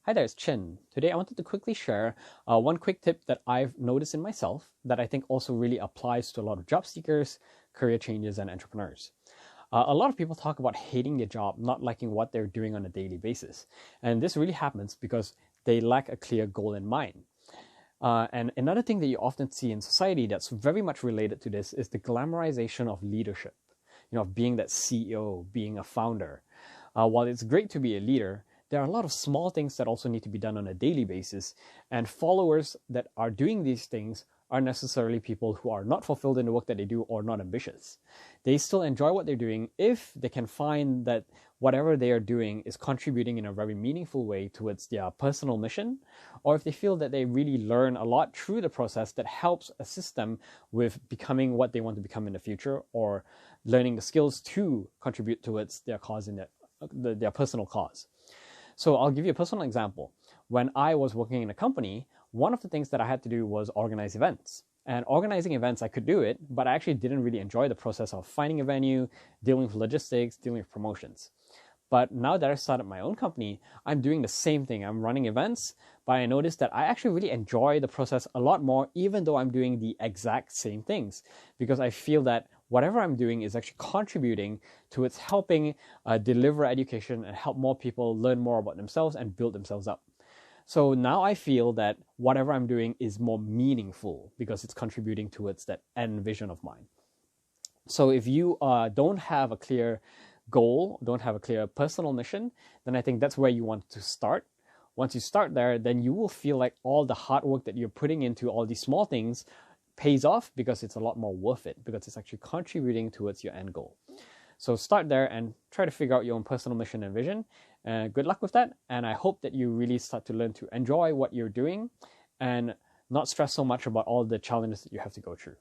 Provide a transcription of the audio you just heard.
Hi there, it's Chin. Today I wanted to quickly share one quick tip that I've noticed in myself that I think also really applies to a lot of job seekers, career changes, and entrepreneurs. A lot of people talk about hating their job, not liking what they're doing on a daily basis. And this really happens because they lack a clear goal in mind. And another thing that you often see in society that's very much related to this is the glamorization of leadership, of being that CEO, being a founder. While it's great to be a leader, there are a lot of small things that also need to be done on a daily basis, and followers that are doing these things are necessarily people who are not fulfilled in the work that they do or not ambitious. They still enjoy what they're doing if they can find that whatever they are doing is contributing in a very meaningful way towards their personal mission, or if they feel that they really learn a lot through the process that helps assist them with becoming what they want to become in the future, or learning the skills to contribute towards their cause in their personal cause. So I'll give you a personal example. When I was working in a company, one of the things that I had to do was organize events. And organizing events, I could do it, but I actually didn't really enjoy the process of finding a venue, dealing with logistics, dealing with promotions. But now that I started my own company, I'm doing the same thing. I'm running events, but I noticed that I actually really enjoy the process a lot more, even though I'm doing the exact same things, because I feel that whatever I'm doing is actually contributing towards helping deliver education and help more people learn more about themselves and build themselves up. So now I feel that whatever I'm doing is more meaningful because it's contributing towards that end vision of mine. So if you don't have a clear goal, don't have a clear personal mission, then I think that's where you want to start. Once you start there, then you will feel like all the hard work that you're putting into all these small things pays off because it's a lot more worth it, because it's actually contributing towards your end goal. So start there and try to figure out your own personal mission and vision. Good luck with that. And I hope that you really start to learn to enjoy what you're doing and not stress so much about all the challenges that you have to go through.